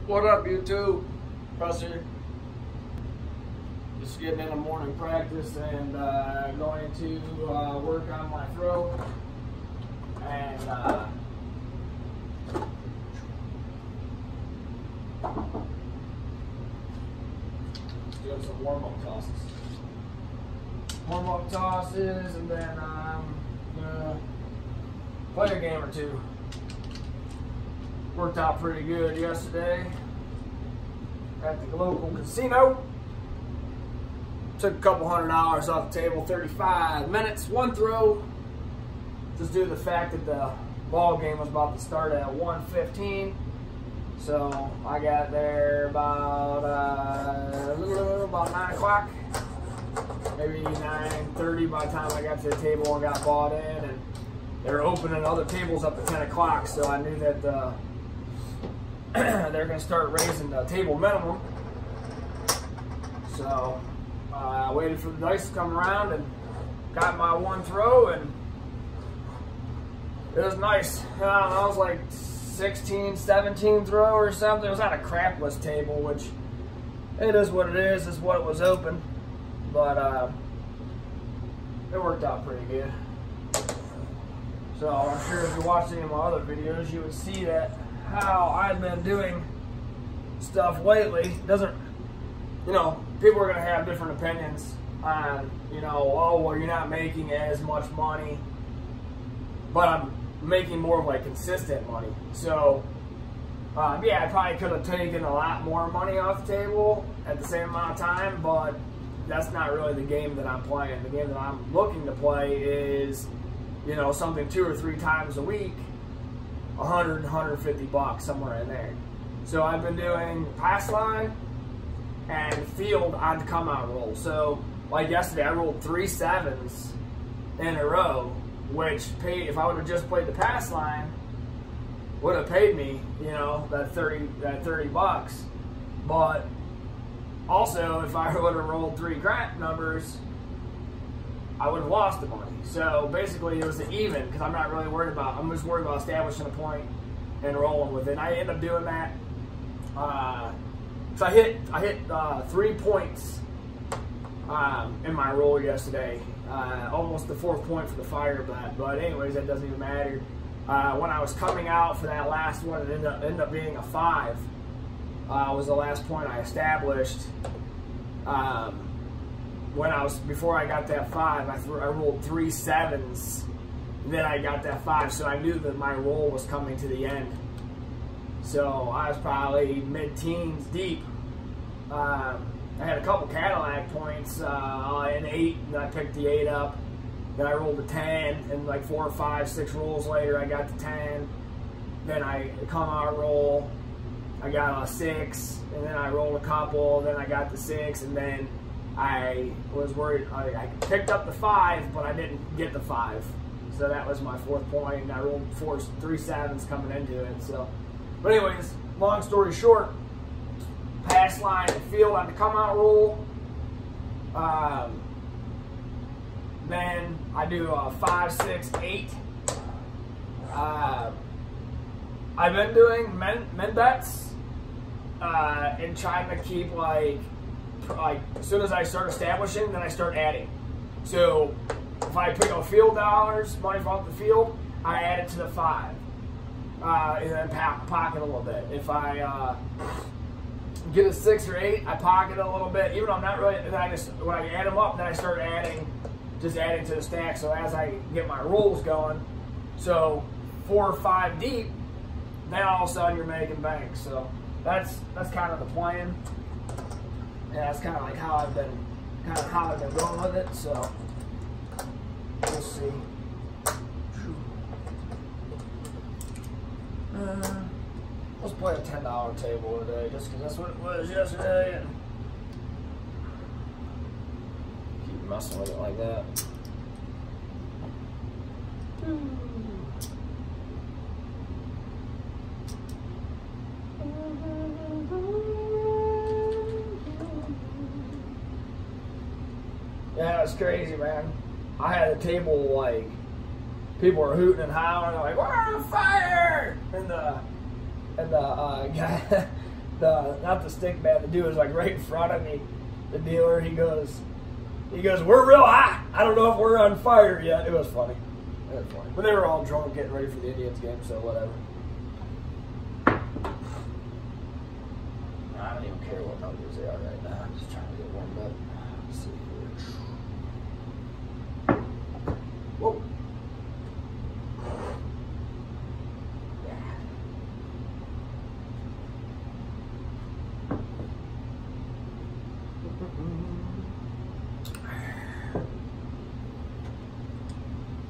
What up, YouTube? Buster. Just getting into morning practice and going to work on my throw. And doing some warm-up tosses. Warm-up tosses, and then gonna play a game or two. Worked out pretty good yesterday at the local casino. Took a couple $100 off the table, 35 minutes, one throw. Just due to the fact that the ball game was about to start at 1:15. So I got there about 9 o'clock, maybe 9:30 by the time I got to the table and got bought in. And they were opening other tables up at 10 o'clock, so I knew that they're going to start raising the table minimum. So I waited for the dice to come around and got my one throw, and it was nice. I was like 16, 17 throw or something. It was on a crapless table, which it is what it is. It's what it was open. But it worked out pretty good. So I'm sure if you watched any of my other videos, you would see that how I've been doing stuff lately. Doesn't, you know, people are going to have different opinions on, you know, oh, well, you're not making as much money, but I'm making more of like consistent money. So, yeah, I probably could have taken a lot more money off the table at the same amount of time, but that's not really the game that I'm playing. The game that I'm looking to play is, you know, something 2 or 3 times a week, 100, 150 bucks, somewhere in there. So I've been doing pass line and field on the come out roll. So like yesterday, I rolled 3 sevens in a row, which paid, if I would have just played the pass line, would have paid me, you know, that 30 bucks. But also, if I would have rolled 3 crap numbers, I would have lost the money. So basically, it was an even, because I'm not really worried about, I'm just worried about establishing a point and rolling with it. And I ended up doing that. So I hit 3 points in my roll yesterday. Almost the 4th point for the fire bet. But anyways, that doesn't even matter. When I was coming out for that last one, it ended up being a 5. Was the last point I established. Before I got that 5, I rolled 3 sevens. Then I got that 5, so I knew that my roll was coming to the end. So I was probably mid-teens deep. I had a couple Cadillac points, an 8, and I picked the 8 up. Then I rolled a 10, and like 4 or 5, 6 rolls later, I got the 10. Then I come out roll, I got a 6, and then I rolled a couple, then I got the 6, and then I was worried. I picked up the 5, but I didn't get the 5. So that was my 4th point, and I rolled 3 sevens coming into it. So, but anyways, long story short, pass line and field on the come out roll. Then I do a 5, 6, 8. I've been doing men bets and trying to keep like as soon as I start establishing, then I start adding. So if I pick up field dollars, money off the field, I add it to the 5, and then pocket a little bit. If I get a 6 or 8, I pocket a little bit. Even though I'm not really, then when I add them up, then I start adding to the stack. So as I get my rolls going, so 4 or 5 deep, then all of a sudden you're making bank. So that's kind of the plan. Yeah, that's kind of like how I've been going with it. So we'll see. Let's play a $10 table today, just because that's what it was yesterday. And keep messing with it like that. Yeah, it's crazy, man. I had a table like people were hooting and hollering, like, "We're on fire!" And the guy, not the stick man, the dude was like right in front of me, the dealer. He goes, we're real high. I don't know if we're on fire yet. It was funny. It was funny. But they were all drunk getting ready for the Indians game, so whatever. I don't even care what numbers they are right now. I'm just trying to get warmed up. Let's see here. Whoa.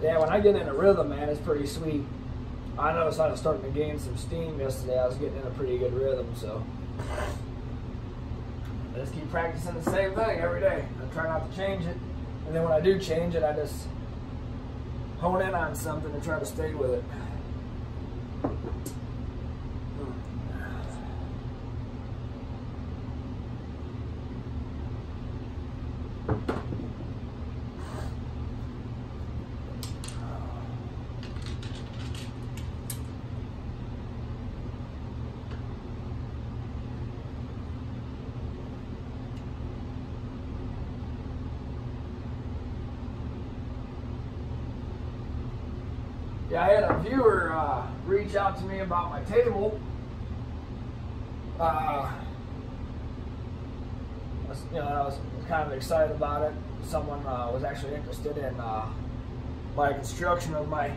Yeah, when I get in a rhythm, man, it's pretty sweet. I noticed I was starting to gain some steam yesterday. I was getting in a pretty good rhythm, so I just keep practicing the same thing every day. I try not to change it, and then when I do change it, I just hone in on something and try to stay with it. Yeah, I had a viewer reach out to me about my table. I was kind of excited about it. Someone was actually interested in my construction of my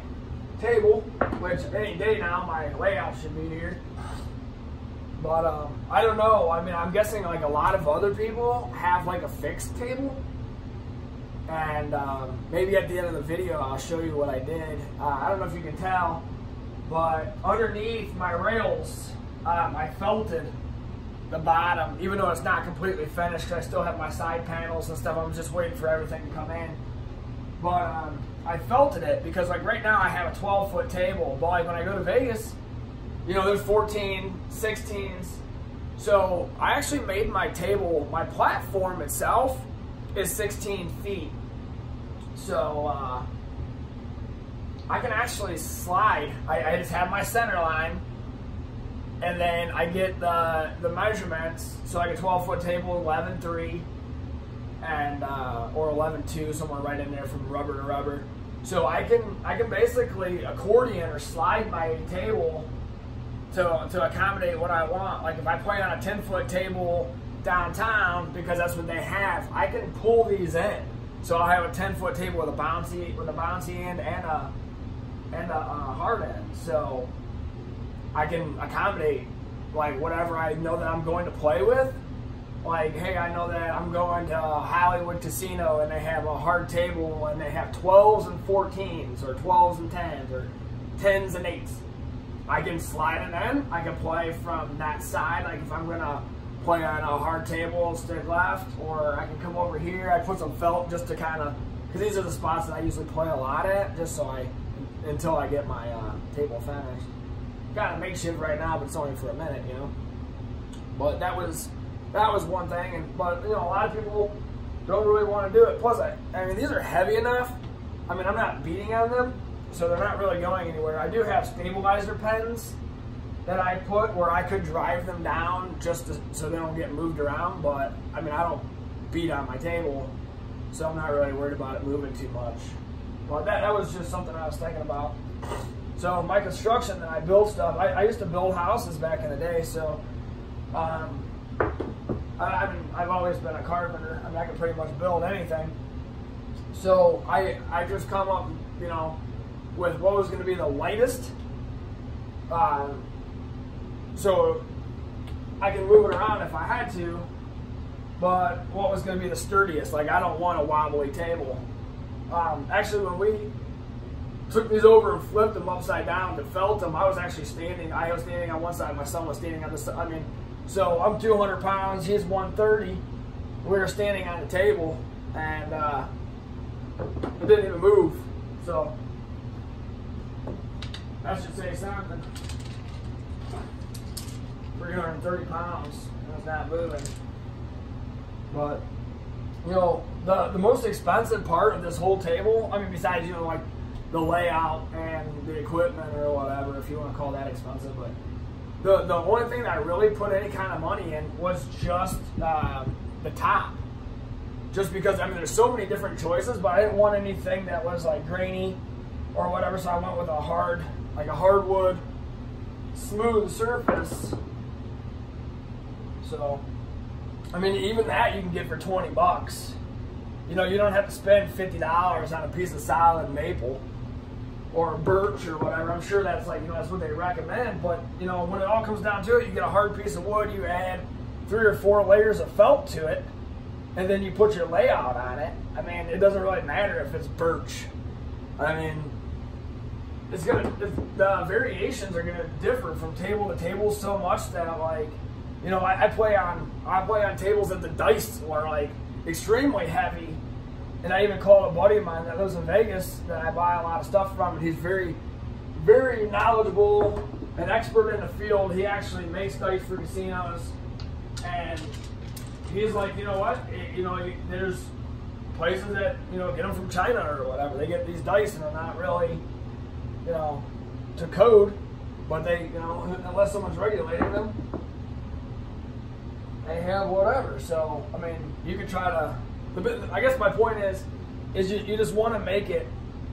table, which any day now my layout should be here. But I don't know. I mean, I'm guessing like a lot of other people have like a fixed table. And maybe at the end of the video, I'll show you what I did. I don't know if you can tell, but underneath my rails, I felted the bottom, even though it's not completely finished, because I still have my side panels and stuff. I'm just waiting for everything to come in. But I felted it because like right now I have a 12-foot table, but like when I go to Vegas, you know, there's 14, 16s. So I actually made my table, my platform itself is 16 feet. So I can actually slide. I just have my center line, and then I get the measurements. So like a 12-foot table, 11.3, and or 11.2, somewhere right in there from rubber to rubber. So I can basically accordion or slide my table to accommodate what I want. Like if I play on a 10-foot table downtown, because that's what they have, I can pull these in. So I'll have a 10-foot table with a bouncy end and a hard end. So I can accommodate like whatever I know that I'm going to play with. Like, hey, I know that I'm going to Hollywood Casino and they have a hard table and they have 12s and 14s or 12s and 10s or 10s and 8s. I can slide it in. I can play from that side. Like if I'm going to play on a hard table, stick left, or I can come over here. I put some felt just to kind of, because these are the spots that I usually play a lot at, just so until I get my table finished. Got a makeshift right now, but it's only for a minute, you know. But that was one thing, but you know, a lot of people don't really want to do it. Plus, I mean, these are heavy enough. I mean, I'm not beating on them, so they're not really going anywhere. I do have stabilizer pens that I put where I could drive them down just so they don't get moved around, but I mean, I don't beat on my table, so I'm not really worried about it moving too much. But that was just something I was thinking about. So my construction, that I build stuff, I used to build houses back in the day, so I mean, I've always been a carpenter. I mean, I can pretty much build anything. So I just come up, you know, with what was going to be the lightest, so I can move it around if I had to, but what was going to be the sturdiest? Like, I don't want a wobbly table. Actually, when we took these over and flipped them upside down to felt them, I was actually standing. I was standing on one side, my son was standing on the side. I mean, so I'm 200 pounds, he's 130. We were standing on the table, and it didn't even move. So that should say something. 330 pounds, and it's not moving. But, you know, the most expensive part of this whole table, I mean, besides, you know, like the layout and the equipment or whatever, if you want to call that expensive, but The only thing that I really put any kind of money in was just the top. Just because, I mean, there's so many different choices, but I didn't want anything that was like grainy or whatever, so I went with a hardwood, smooth surface. So, I mean, even that you can get for 20 bucks. You know, you don't have to spend $50 on a piece of solid maple or birch or whatever. I'm sure that's like, you know, that's what they recommend, but, you know, when it all comes down to it, you get a hard piece of wood, you add 3 or 4 layers of felt to it, and then you put your layout on it. I mean, it doesn't really matter if it's birch. I mean, the variations are gonna differ from table to table so much that, like, you know, I play on tables that the dice are like extremely heavy, and I even called a buddy of mine that lives in Vegas that I buy a lot of stuff from, and he's very, very knowledgeable and expert in the field. He actually makes dice for casinos, and he's like, you know what? There's places that, you know, get them from China or whatever. They get these dice and they're not really, you know, to code, but they, you know, unless someone's regulating them, they have whatever. So, I mean, you could try to, I guess my point is you just want to make it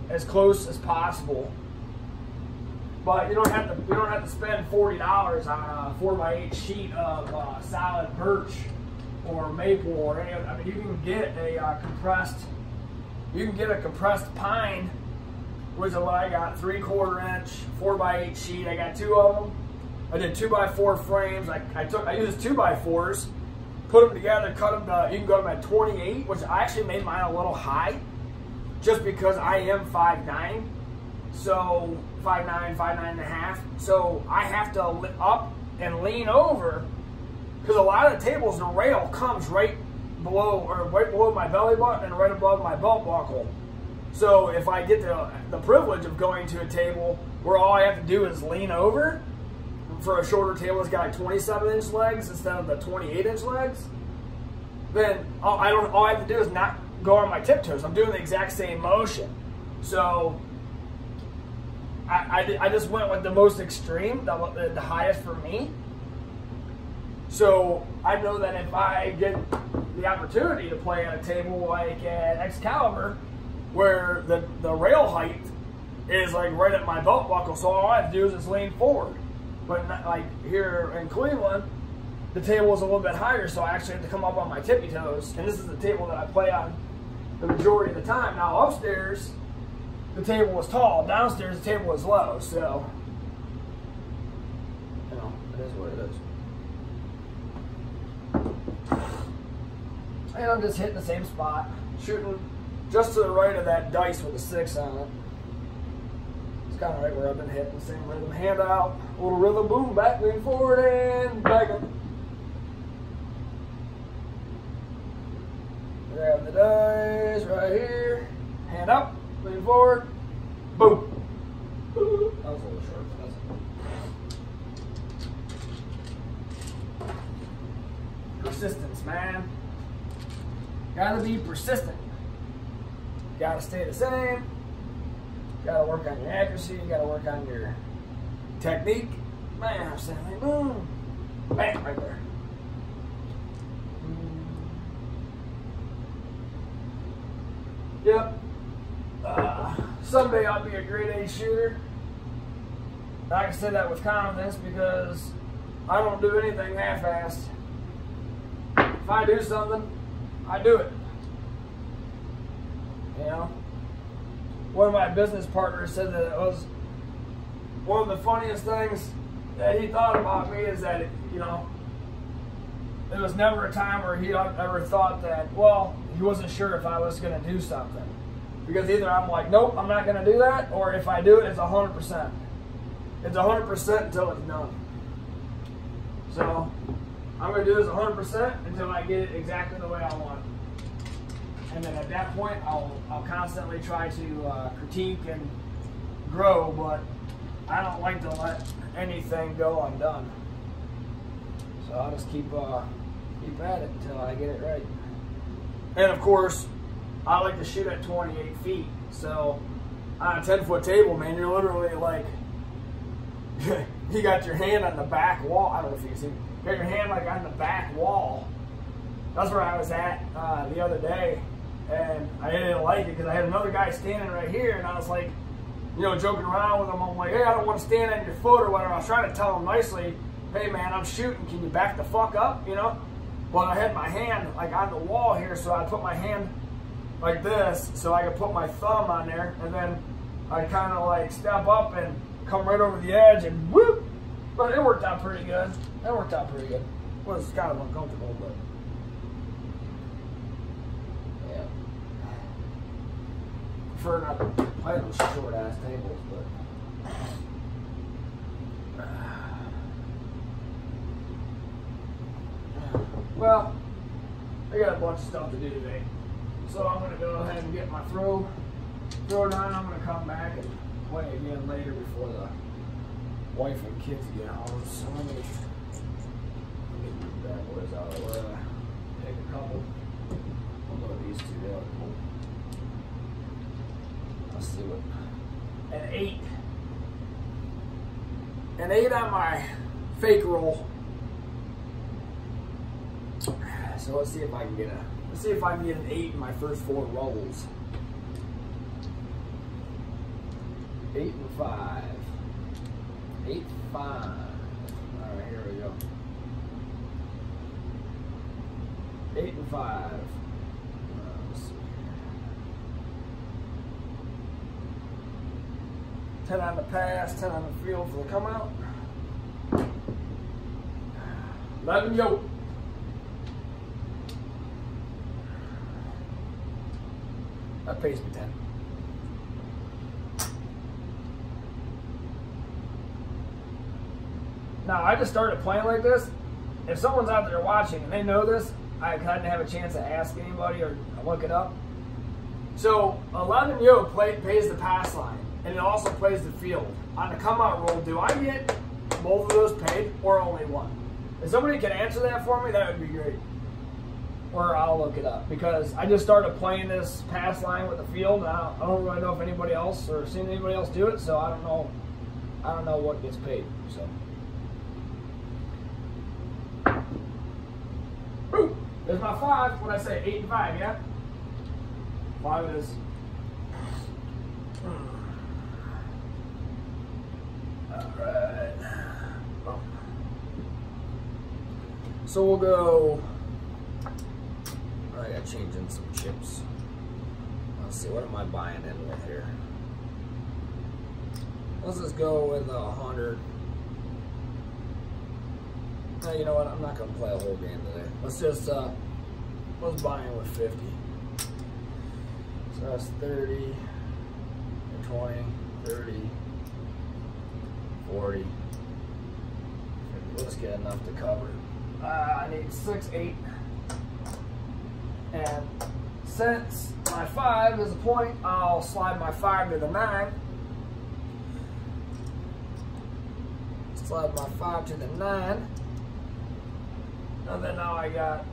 as close as possible. But you don't have to spend $40 on a 4x8 sheet of solid birch or maple or any. I mean, you can get a compressed pine, which is what I got, 3/4 inch 4x8 sheet. I got 2 of them. I did 2x4 frames. I used 2x4s, put them together, cut them to. You can go to them at 28, which I actually made mine a little high, just because I am 5'9". So 5'9", 5'9.5". So I have to up and lean over, because a lot of the tables, the rail comes right below my belly button and right above my belt buckle. So if I get the privilege of going to a table where all I have to do is lean over, for a shorter table that's got like 27-inch legs instead of the 28-inch legs, then all I have to do is not go on my tiptoes. I'm doing the exact same motion. So I just went with the most extreme, the highest for me. So I know that if I get the opportunity to play at a table like at Excalibur, where the rail height is like right at my belt buckle, so all I have to do is just lean forward. But not, like here in Cleveland, the table is a little bit higher, so I actually have to come up on my tippy toes. And this is the table that I play on the majority of the time. Now upstairs, the table was tall. Downstairs, the table was low. So, you know, it is what it is. And I'm just hitting the same spot, shooting just to the right of that dice with a 6 on it. It's kind of right where I've been hitting, the same rhythm. Hand out, a little rhythm, boom, back, lean forward, and back up. Grab the dice right here, hand up, lean forward, boom. That was a little short, but that's okay. Persistence, man. Gotta be persistent. Gotta stay the same. Gotta work on your accuracy. You gotta work on your technique. Man, I'm saying, like, boom, bam, right there. Yep. Someday I'll be a grade A shooter. I can say that with confidence because I don't do anything half-assed. If I do something, I do it. You know? One of my business partners said that it was one of the funniest things that he thought about me is that, you know, there was never a time where he ever thought that, well, he wasn't sure if I was going to do something. Because either I'm like, nope, I'm not going to do that, or if I do it, it's 100%. It's 100% until it's done. So, I'm going to do this 100% until I get it exactly the way I want it. And then at that point, I'll constantly try to critique and grow, but I don't like to let anything go undone. So I'll just keep at it until I get it right. And of course, I like to shoot at 28 feet. So on a 10-foot table, man, you're literally like you got your hand on the back wall. I don't know if you can see. You got your hand like on the back wall. That's where I was at the other day, and I didn't like it because I had another guy standing right here, and I was like, you know, joking around with him. I'm like, hey, I don't want to stand on your foot or whatever. I was trying to tell him nicely, hey man, I'm shooting. Can you back the fuck up? You know. But I had my hand like on the wall here, so I put my hand like this, so I could put my thumb on there, and then I kind of like step up and come right over the edge and whoop. But it worked out pretty good. It worked out pretty good. It was kind of uncomfortable, but. Prefer not to play those short ass tables, but well, I got a bunch of stuff to do today, so I'm gonna go ahead and get my throw done. I'm gonna come back and play again later before the wife and kids get home. So let me get these bad boys out of the way. Take a couple. We'll go with these two down. Let's see what. An 8. An 8 on my fake roll. So let's see if I can get an 8 in my first 4 rolls. 8 and 5. 8, 5. Alright, here we go. 8 and 5. Let's see. 10 on the pass, 10 on the field for the come out. 11 yoke. That pays me 10. Now, I just started playing like this. If someone's out there watching and they know this, I didn't have a chance to ask anybody or look it up. So, 11 yoke pays the pass line, and it also plays the field. On the come out roll, do I get both of those paid or only one? If somebody can answer that for me, that would be great. Or I'll look it up, because I just started playing this pass line with the field. And I don't really know if anybody else or seen anybody else do it, so I don't know what gets paid. So, ooh, there's my 5. What I say, 8 and 5, yeah. 5 is. All right. So we'll go. I gotta change in some chips. Let's see, what am I buying in with here? Let's just go with 100. No, you know what? I'm not gonna play a whole game today. Let's just let's buy in with 50. So that's 30, 20, 30, 40. 50. Let's get enough to cover. I need 6, 8. And since my 5 is a point, I'll slide my 5 to the 9. Slide my 5 to the 9. And then now I got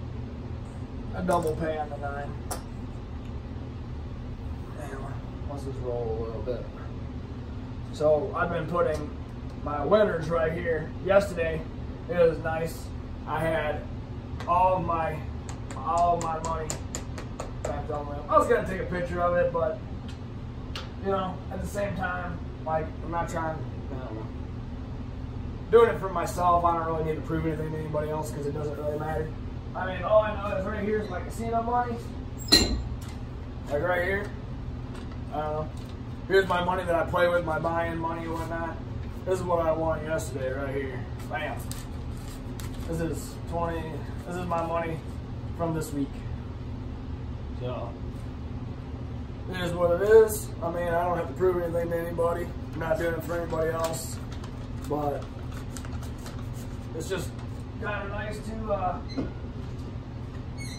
a double pay on the 9. And let's just roll a little bit. So I've been putting my winners right here. Yesterday, it was nice. I had all of my money back on my. I was gonna take a picture of it, but you know, at the same time, like I'm not trying. I don't know. Doing it for myself, I don't really need to prove anything to anybody else because it doesn't really matter. I mean, all I know is right here is my casino money, like right here. I don't know. Here's my money that I play with, my buy-in money and whatnot. This is what I won yesterday, right here. Bam. This is 20. This is my money from this week. So, it is what it is. I mean, I don't have to prove anything to anybody. I'm not doing it for anybody else. But it's just kind of nice to,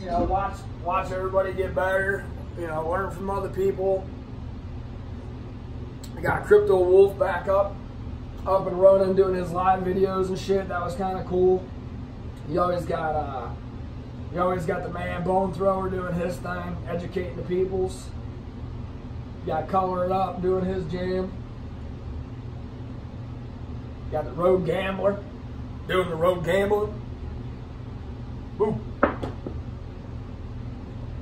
you know, watch everybody get better. You know, learn from other people. I got Crypto Wolf back up and running, doing his live videos and shit. That was kind of cool. You always got the man Bone Thrower doing his thing, educating the peoples. You got Color It Up doing his jam. Got the Road Gambler, doing the Road Gambler. Boom.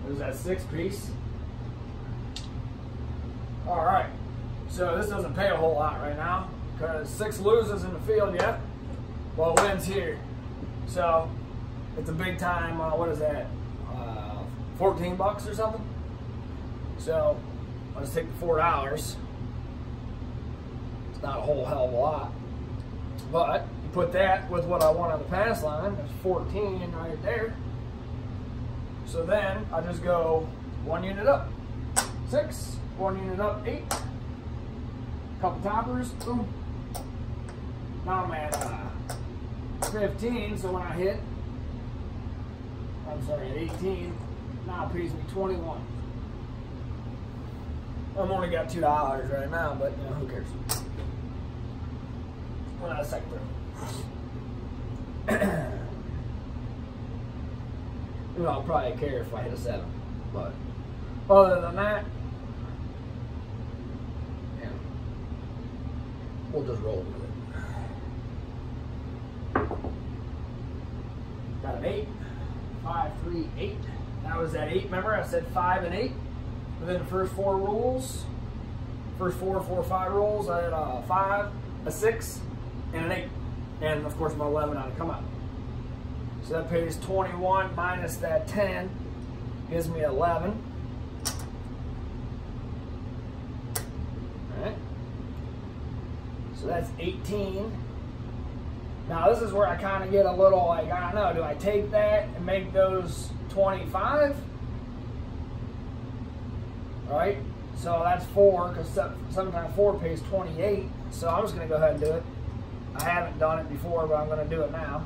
There's that 6-piece. All right, so this doesn't pay a whole lot right now because 6 loses in the field yet, well, wins here. So it's a big time, what is that, 14 bucks or something? So let's take the $4. It's not a whole hell of a lot. But you put that with what I want on the pass line, that's 14 right there. So then I just go 1 unit up, 6, 1 unit up, 8, couple toppers, boom. Now I'm at 15, so when I hit, I'm sorry, at 18, now it pays me 21. I've only got $2 right now, but you know, who cares? Well, not a second throw. You know, I'll probably care if I hit a 7, but other than that, yeah, we'll just roll with it. Got an 8, 5, 3, 8. That was that 8. Remember, I said 5 and 8 within the first 4 rules. First 4, 5 rules. I had a 5, a 6, and an 8, and of course my 11 on the come out. So that pays 21 minus that 10 gives me 11. All right. So that's 18. Now this is where I kind of get a little like, I don't know, do I take that and make those 25? All right. So that's 4, because sometimes 4 pays 28. So I'm just going to go ahead and do it. I haven't done it before, but I'm going to do it now,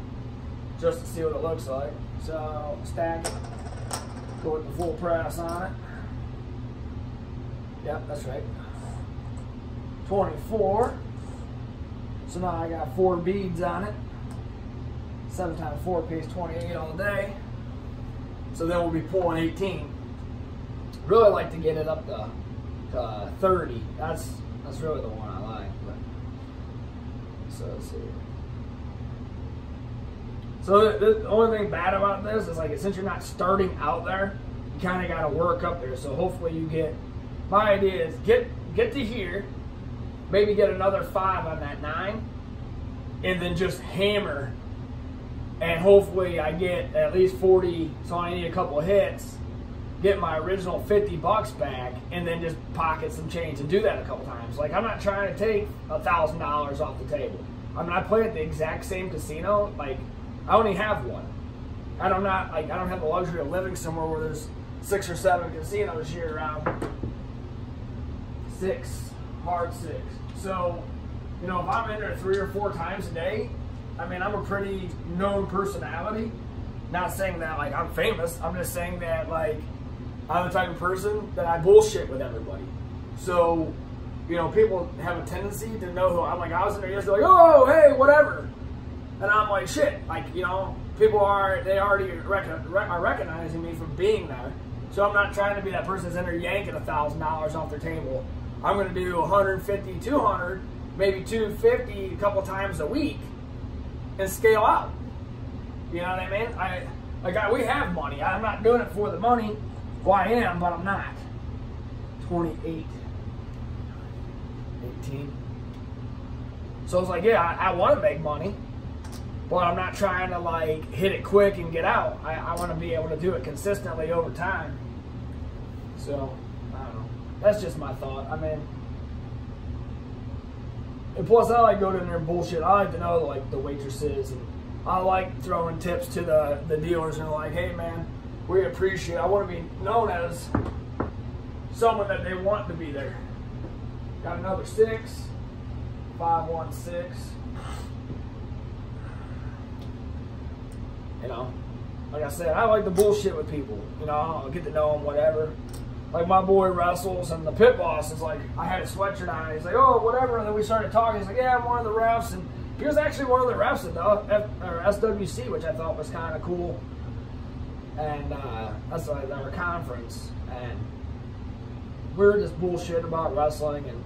just to see what it looks like. So stack it, go with the full press on it. Yep, that's right. 24. So now I got 4 beads on it. 7 times 4 pays 28 all day. So then we'll be pulling 18. Really like to get it up to 30. That's really the one I like. But so let's see. So the only thing bad about this is, like, since you're not starting out there, you kind of got to work up there. So hopefully you get. My idea is get to here, maybe get another 5 on that 9, and then just hammer. And hopefully I get at least 40. So I need a couple of hits, get my original 50 bucks back, and then just pocket some change and do that a couple times. Like, I'm not trying to take $1,000 off the table. I mean, I play at the exact same casino. Like, I only have one. I don't have the luxury of living somewhere where there's 6 or 7 casinos year round. 6, hard 6. So, you know, if I'm in there 3 or 4 times a day, I mean, I'm a pretty known personality. Not saying that, like, I'm famous. I'm just saying that, like, I'm the type of person that I bullshit with everybody. So, you know, people have a tendency to know who I'm. Like, I was in there yesterday, like, oh, hey, whatever. And I'm like, shit. Like, you know, people are recognizing me from being there. So I'm not trying to be that person that's in there yanking $1,000 off their table. I'm going to do 150, 200, maybe 250 a couple times a week and scale out. You know what I mean? We have money. I'm not doing it for the money. Well, I am, but I'm not. 28. 18. So it's like, yeah, I want to make money, but I'm not trying to, like, hit it quick and get out. I want to be able to do it consistently over time. So, I don't know. That's just my thought. I mean, and plus I like going in there and bullshit. I like to know, like, the waitresses, and I like throwing tips to the dealers, and like, hey man, we appreciate it. I want to be known as someone that they want to be there. Got another 6, 5, 1, 6. You know, like I said, I like to bullshit with people. You know, I'll get to know them, whatever. Like, my boy wrestles, and the pit boss is like, I had a sweatshirt on, and he's like, oh, whatever. And then we started talking. He's like, yeah, I'm one of the refs. And he was actually one of the refs at the SWC, which I thought was kind of cool. And that's like our conference. And we were just bullshit about wrestling, and,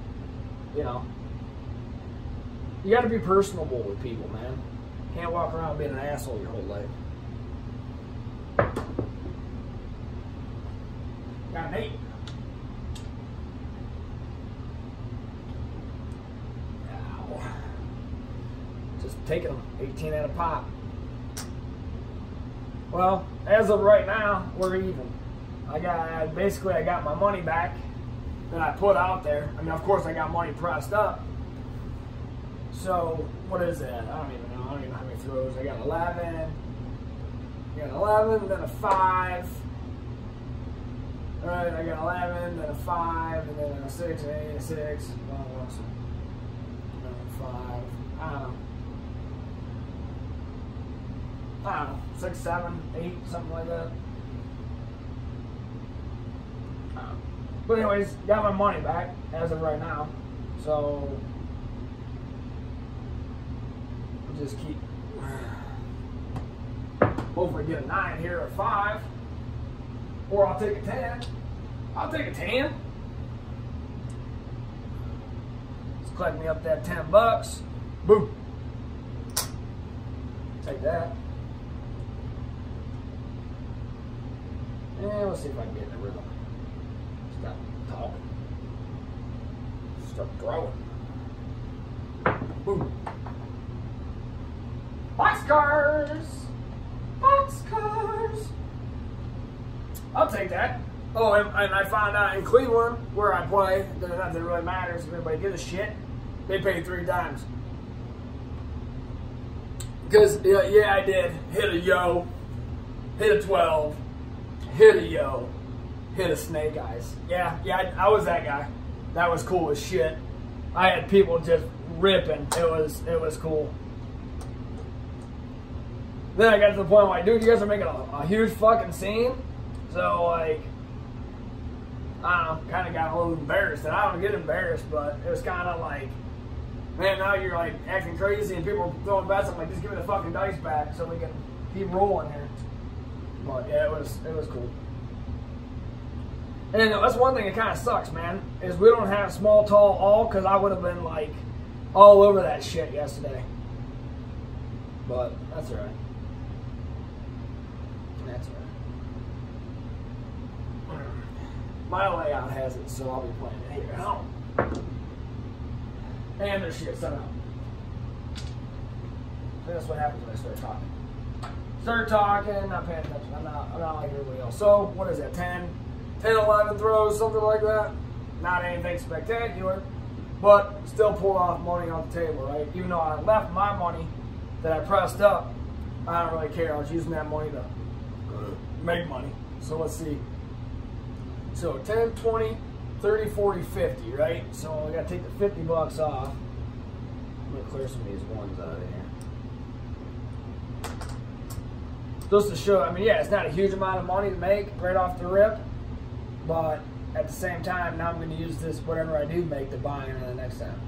you know, You got to be personable with people, man. Can't walk around being an asshole your whole life. Got an 8. Ow. Just taking them 18 at a pop. Well, as of right now, we're even. I got my money back that I put out there. I mean, of course, I got money pressed up. So, what is that? I don't even know. I don't even know how many throws. I got 11. I got 11, then a 5. Alright, I got 11, then a 5, and then a 6, and 8, a 6. Well, what's it? 5. I don't know. 6, 7, 8, something like that. But anyways, got my money back as of right now. So we'll just keep. Hopefully get a 9 here or 5. Or I'll take a 10. I'll take a 10. Let's collect me up that $10. Boom. Take that. And let's see if I can get in the rhythm. Stop talking. Start throwing. Boom. Boxcars! Boxcars! I'll take that. Oh, and I found out in Cleveland, where I play, that nothing really matters if anybody gives a shit. They pay 3 times. Because, yeah, I did. Hit a yo. Hit a 12. Hit a yo. Hit a snake eyes. Yeah, I was that guy. That was cool as shit. I had people just ripping. It was cool. Then I got to the point where, like, dude, you guys are making a huge fucking scene. So, like, I don't know, kind of got a little embarrassed. And I don't get embarrassed, but it was kind of like, man, now you're, like, acting crazy and people are throwing bets. I'm like, just give me the fucking dice back so we can keep rolling here. But, yeah, it was cool. And that's one thing that kind of sucks, man, is we don't have small, tall, all, because I would have been, like, all over that shit yesterday. But that's all right. That's all right. My layout has it, so I'll be playing it here at home. And there's shit set up. So that's what happens when I start talking. Start talking, not paying attention. I'm not like everybody else. So, what is that, 10, 11 throws, something like that? Not anything spectacular, but still pulled off money on the table, right? Even though I left my money that I pressed up, I don't really care. I was using that money to make money. So let's see. So 10, 20, 30, 40, 50, right? So I gotta take the $50 off. I'm gonna clear some of these ones out of here. Just to show, I mean, yeah, it's not a huge amount of money to make right off the rip, but at the same time, now I'm gonna use this, whatever I do make, to buy into the next time.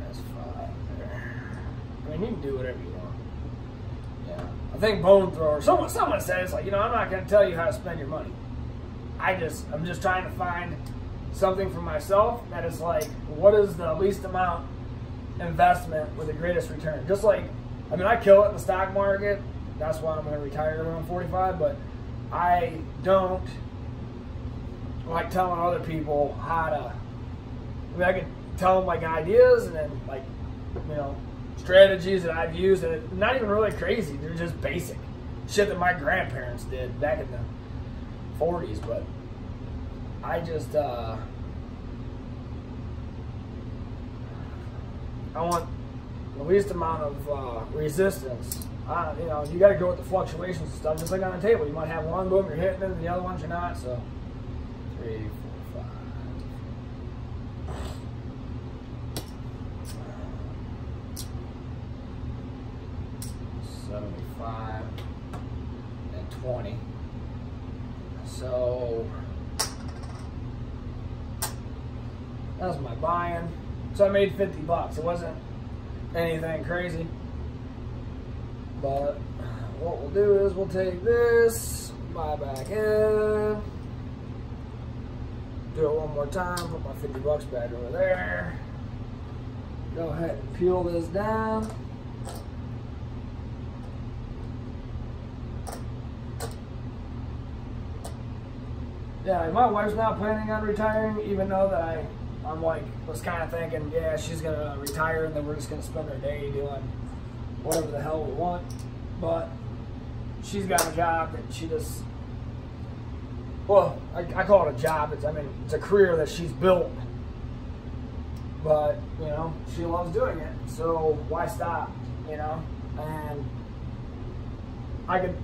That's 5 there. I mean, you can do whatever you want. Yeah. I think Bone Thrower, someone says, like, you know, I'm not gonna tell you how to spend your money. I'm just trying to find something for myself that is like, what is the least amount investment with the greatest return? Just like, I mean, I kill it in the stock market. That's why I'm going to retire around 45, but I don't like telling other people how to, I mean, I can tell them like ideas and then like, you know, strategies that I've used, and it's not even really crazy. They're just basic shit that my grandparents did back in the 40s, but I just I want the least amount of resistance. You know, you got to go with the fluctuations and stuff, just like on a table. You might have one, boom, you're hitting it, and the other ones you're not. So 3, 4, 5. 75 and 20. So that was my buy-in. So I made $50. It wasn't anything crazy. But what we'll do is we'll take this, buy back in, do it one more time, put my $50 back over there. Go ahead and peel this down. Yeah, my wife's not planning on retiring, even though that I'm like, was kind of thinking, yeah, she's gonna retire and then we're just gonna spend our day doing whatever the hell we want. But she's got a job that she just, well, I call it a job. It's a career that she's built. But, you know, she loves doing it, so why stop, you know? And I could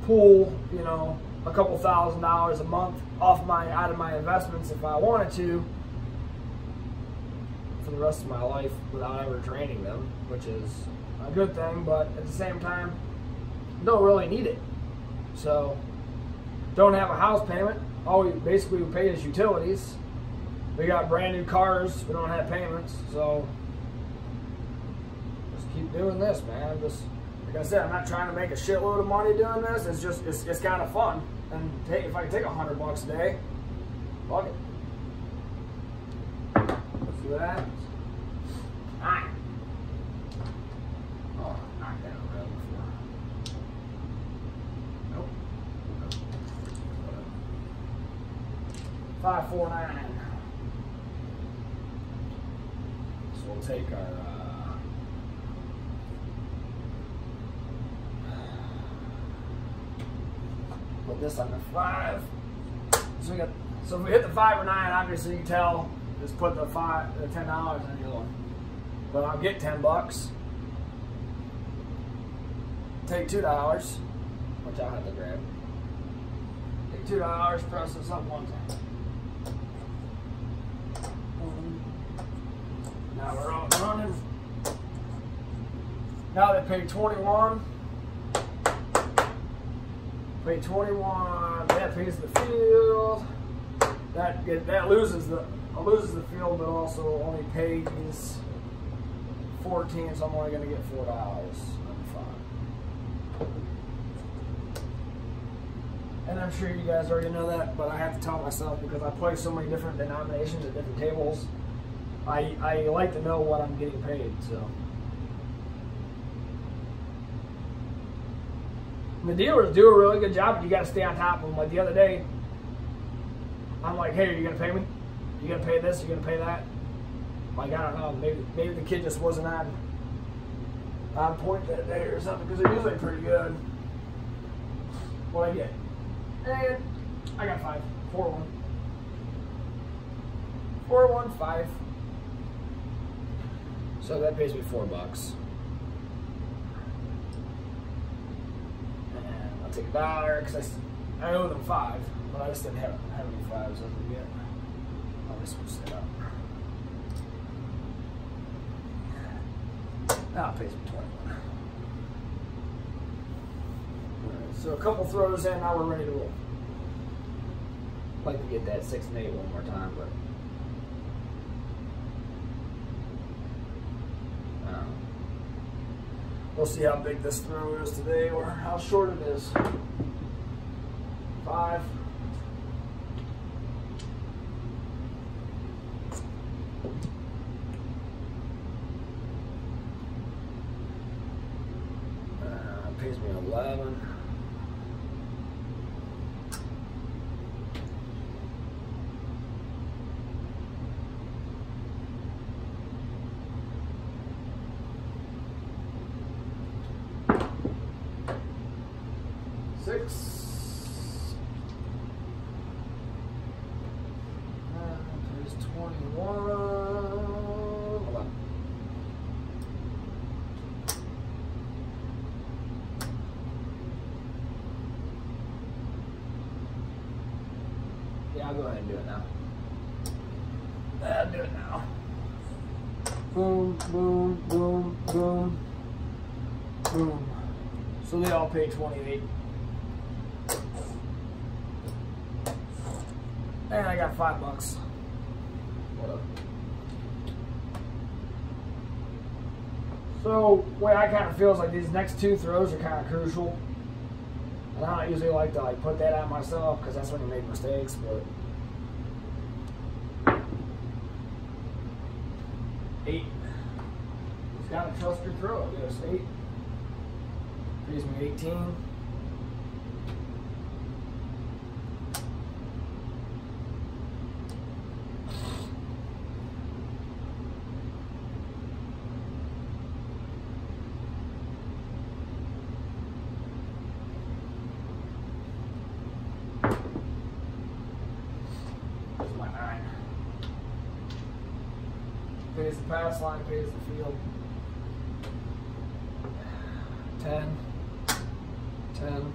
pull, you know, a couple $1,000s a month out of my investments if I wanted to for the rest of my life without ever draining them, which is a good thing, but at the same time, don't really need it. So, don't have a house payment. All we basically pay is utilities. We got brand new cars. We don't have payments, so just keep doing this, man. Just like I said, I'm not trying to make a shitload of money doing this. It's just it's kind of fun. And if I can take $100 a day, fuck it. Let's see what happens. Ah. Oh, knocked that around before. Nope. 549. We'll take our put this on the 5. So if we hit the 5 or 9, obviously you can tell. Just put the $10 in the other one. But I'll get $10. Take $2, which I'll have to grab. Take $2, press this up one time. Now we're all running. Now they pay 21. Pay 21. That pays the field. That loses the field, but also only pays 14. So I'm only going to get $4. And I'm sure you guys already know that, but I have to tell myself because I play so many different denominations at different tables. I like to know what I'm getting paid, so. The dealers do a really good job, but you got to stay on top of them. Like the other day, I'm like, hey, are you going to pay me? You going to pay this? You going to pay that? Like, I don't know. Maybe the kid just wasn't on point that day or something, because they're usually pretty good. What I get? And I got 5. 4-1. 4-1, 5. So that pays me $4. And I'll take $1 because I owe them 5, but I just didn't have any 5s as of yet. I'll just switch it up. Now it pays me 21. Alright, so a couple throws in, now we're ready to roll. I'd like to get that 6 and 8 one more time, but we'll see how big this throw is today or how short it is. 5. Pays me 11. There's 21. Yeah, I'll go ahead and do it now. I'll do it now. Boom, boom, boom, boom, boom. So they all pay 28. And I got $5. What up? So, the way I kind of feel is like these next 2 throws are kind of crucial. And I don't usually like to put that on myself because that's when you make mistakes, but 8. Just gotta trust your throw. It goes 8. Pays me 18. Pays the pass line, pays the field. 10. 10.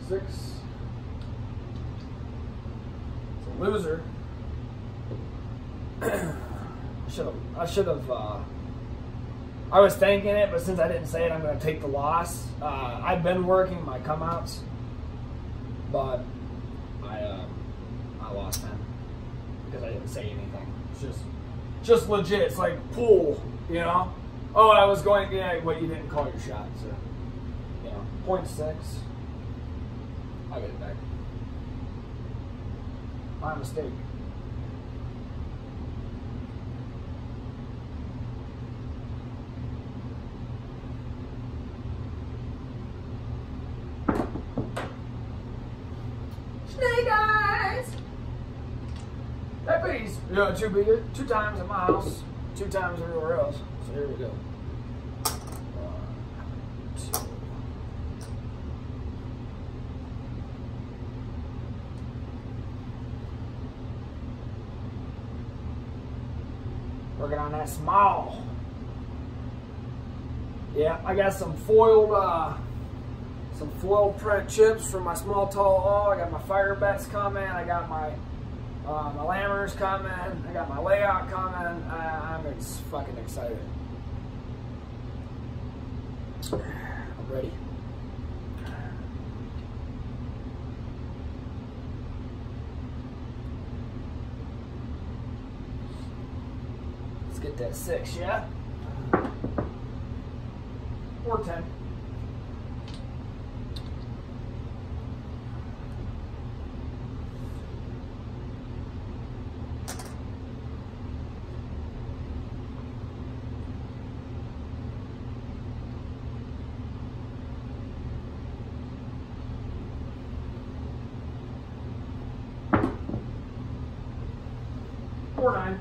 Six. It's a loser. I should have. I was thinking it, but since I didn't say it, I'm going to take the loss. I've been working my come-outs, but I lost 10 because I didn't say anything. It's just legit. It's like pool, you know. Oh, I was going. Yeah, but you didn't call your shot, so you know, 0.6. I'll get it back. My mistake. Snake eyes! That pays, you know, 2 times at my house, 2 times everywhere else. So here we go. 1, 2. Working on that small. Yeah, I got some foiled print chips for my small tall all. I got my fire bets coming. I got my lammers coming. I got my layout coming. I'm fucking excited. I'm ready. Get that 6, yeah? Or 10. Or 9.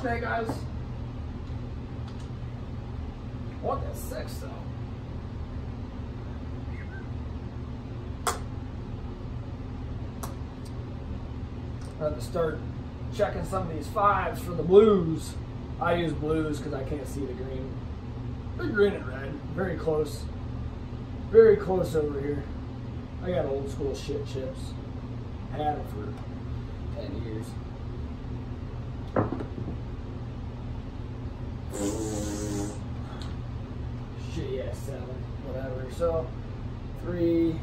Snake eyes. I want that 6 though. I have to start checking some of these 5s for the blues. I use blues because I can't see the green. The green and red, very close. Very close over here. I got old school shit chips. Had them for 10 years. Shit, yeah, 7, whatever. So, 3, 4, 5,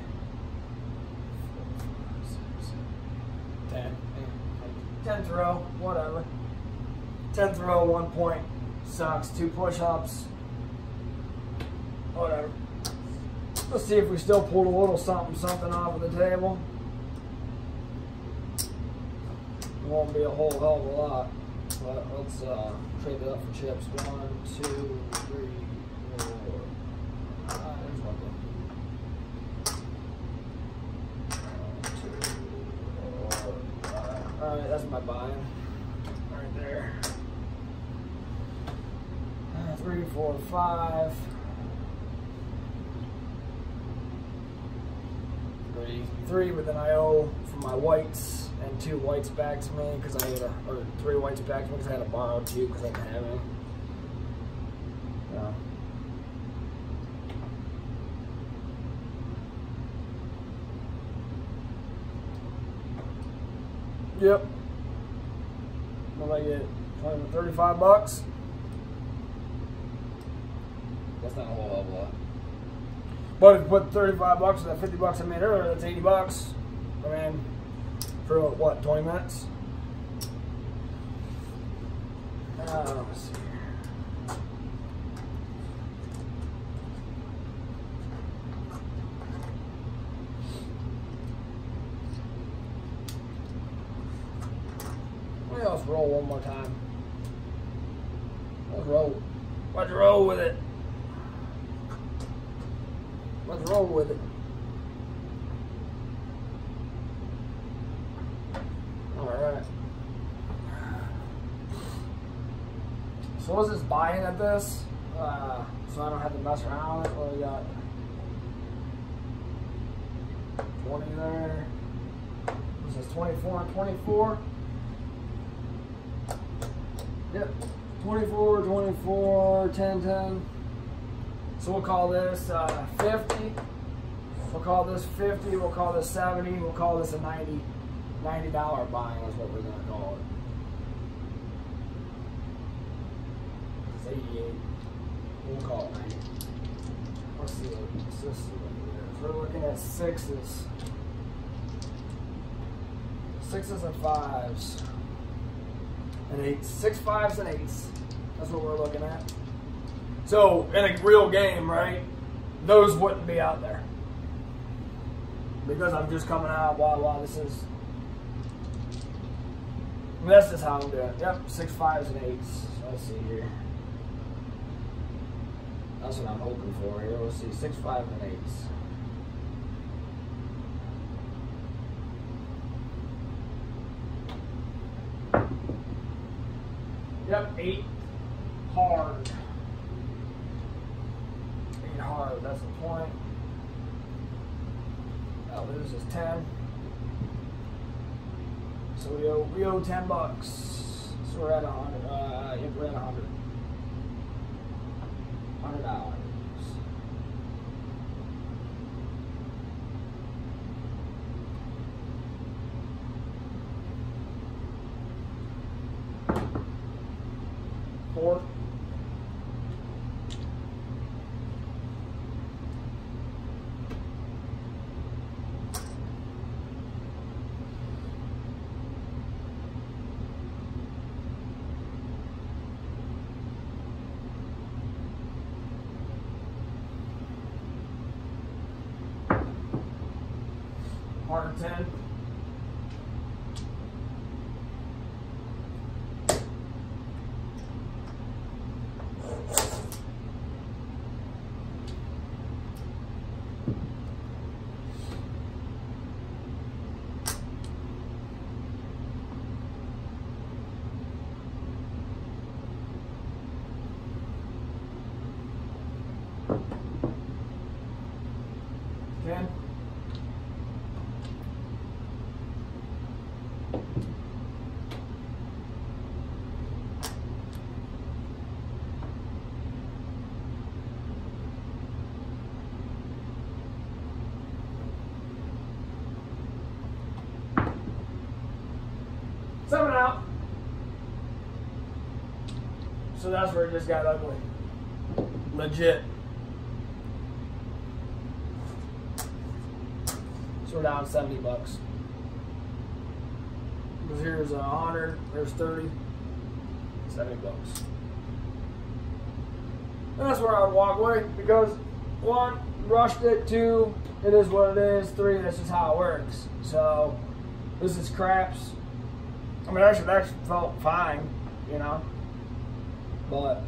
6, 7, 10. 10th row, whatever. 10th row, 1 point. Sucks. 2 push-ups. Whatever. Let's see if we still pulled a little something off of the table. It won't be a whole hell of a lot. But let's trade it up for chips. 1, 2, 3, 4. There's 1 more. 1, 2, 4, 5. Alright, that's my buy-in. Right there. 3, 4, 5. 3, but then I owe for my whites and 2 whites back to me because I had or 3 whites back to me because I had to borrow 2 because I didn't have any. Yeah. Yep. What did I get? 20 to 35 bucks. That's not a whole hell of a lot. But if you put 35 bucks and that 50 bucks I made earlier, that's 80 bucks. I mean, for what, 20 minutes? Let's see here. Let's roll one more time. Let's roll. Let's roll with it. Let's roll with it. Alright. So what's this buy-in at this? So I don't have to mess around with it. What we got? 20 there. This is 24 and 24. Yep. 24, 24, 10, 10. So we'll call this 50. We'll call this 50. We'll call this 70. We'll call this a $90 buying is what we're going to call it. It's 88. We'll call it 90. Let's see what this is. We're looking at 6s. 6s and 5s. And 8s. 6 5s and 8s. That's what we're looking at. So, in a real game, right, those wouldn't be out there. Because I'm just coming out, blah, this is... That's just how I'm doing it. Yep, 6 5s and 8s. So let's see here. That's what I'm hoping for here. We'll see, 6 5s and 8s. Yep, 8 hard. 8 hard, that's the point. That loses 10. So we owe 10 bucks. So we're at 100. Yep, we're at 100. $100. Four. Hard 10. Seven out. So that's where it just got ugly. Legit. So we're down 70 bucks. Because here's 100, there's 30, 70 bucks. And that's where I would walk away because 1, rushed it, 2, it is what it is, 3, that's just how it works. So this is craps. I mean, actually, that felt fine, you know, but,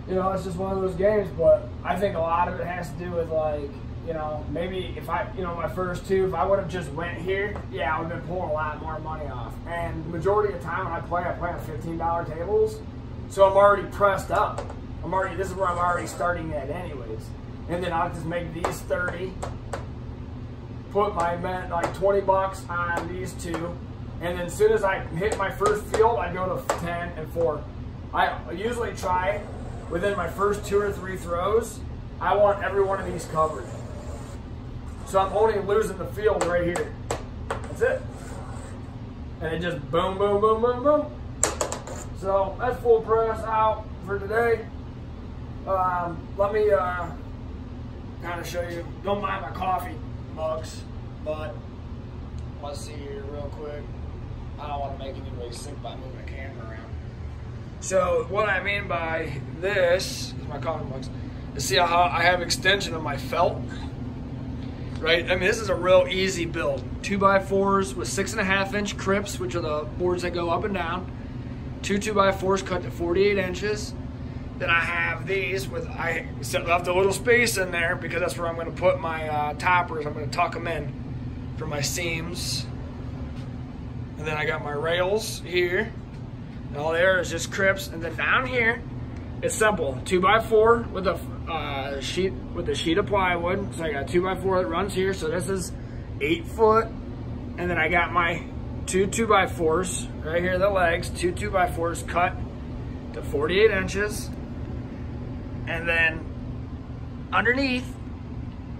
you know, it's just one of those games, but I think a lot of it has to do with, like, you know, maybe if I, you know, my first 2, if I would have just went here, yeah, I would have been pulling a lot more money off. And the majority of the time when I play on $15 tables, so I'm already pressed up. This is where I'm already starting at anyways. And then I'll just make these 30, put my like 20 bucks on these two, and then as soon as I hit my first field, I go to 10 and 4. I usually try within my first 2 or 3 throws, I want every one of these covered. So I'm only losing the field right here. That's it. And it just boom, boom, boom, boom, boom. So that's full press out for today. Let me kind of show you. Don't mind my coffee mugs, but let's see here real quick. I don't want to make anybody sick by moving the camera around. So what I mean by this is my coffee mugs. You see how I have extension of my felt, right? I mean, this is a real easy build. 2x4s with 6.5-inch crips, which are the boards that go up and down. 2 2x4s cut to 48 inches. Then I have these with, I left a little space in there because that's where I'm going to put my toppers. I'm going to tuck them in for my seams. And then I got my rails here. And all there is just crips. And then down here, it's simple. 2x4 with a sheet of plywood. So I got 2x4 that runs here. So this is 8 foot. And then I got my 2 2x4s right here, the legs. 2 2x4s cut to 48 inches. And then underneath,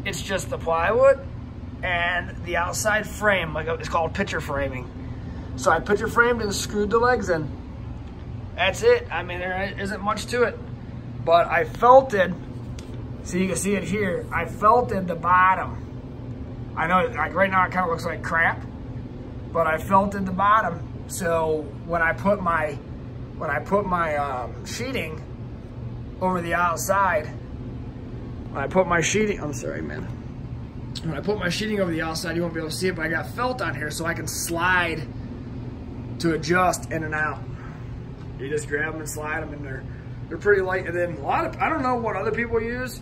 it's just the plywood and the outside frame, like it's called picture framing. So I picture framed and screwed the legs in. That's it. I mean, there isn't much to it. But I felted, so you can see it here, I felted the bottom. I know, like right now it kind of looks like crap, but I felted the bottom. So when I put my sheeting over the outside, when I put my sheeting, I'm sorry, man. When I put my sheeting over the outside, you won't be able to see it, but I got felt on here so I can slide to adjust in and out. You just grab them and slide them, and they're pretty light. And then I don't know what other people use,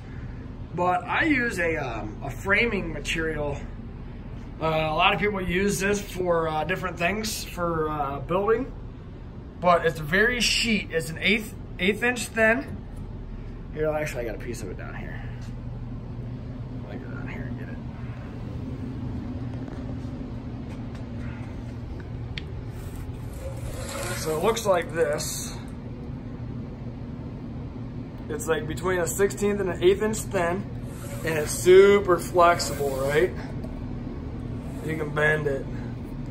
but I use a framing material. A lot of people use this for different things for building, but it's very sheet. It's an eighth inch thin. Here, actually, I got a piece of it down here. Let me go down here and get it. So it looks like this. It's like between a 16th and an 1/8 inch thin, and it's super flexible, right? You can bend it.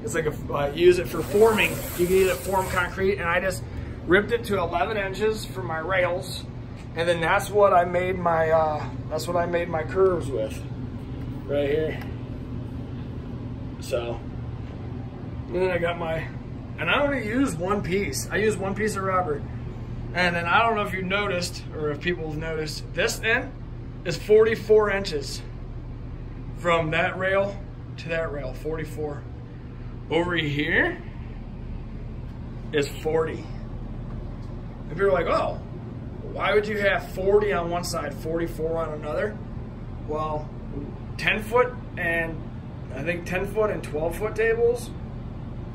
It's like use it for forming. You can either form concrete, and I just ripped it to 11 inches for my rails. And then that's what I made my curves with, right here. So, and then I got and I only use one piece. I use one piece of rubber. And then I don't know if you've noticed, or if people have noticed, this end is 44 inches from that rail to that rail, 44. Over here is 40. If you're like, oh, why would you have 40 on one side, 44 on another? Well, 10 foot and I think 10 foot and 12 foot tables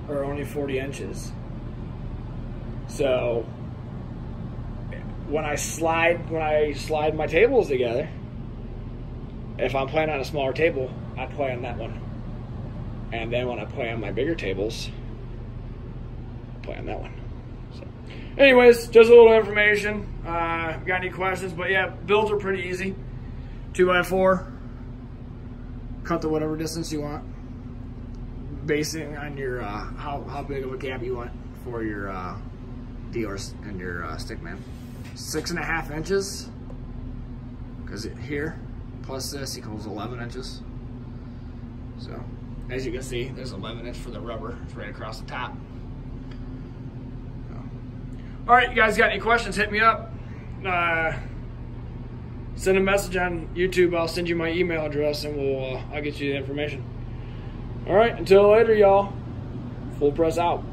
are only 40 inches. So when I slide my tables together, if I'm playing on a smaller table, I play on that one. And then when I play on my bigger tables, I play on that one. So, anyways, just a little information. Got any questions? But yeah, builds are pretty easy. 2x4, cut to whatever distance you want, basing on your how big of a gap you want for your dealers and your stickman. 6.5 inches, because here plus this equals 11 inches. So as you can see, there's 11 inch for the rubber. It's right across the top. All right, you guys got any questions, hit me up. Send a message on YouTube. I'll send you my email address, and I'll get you the information. All right, until later, y'all. Full press out.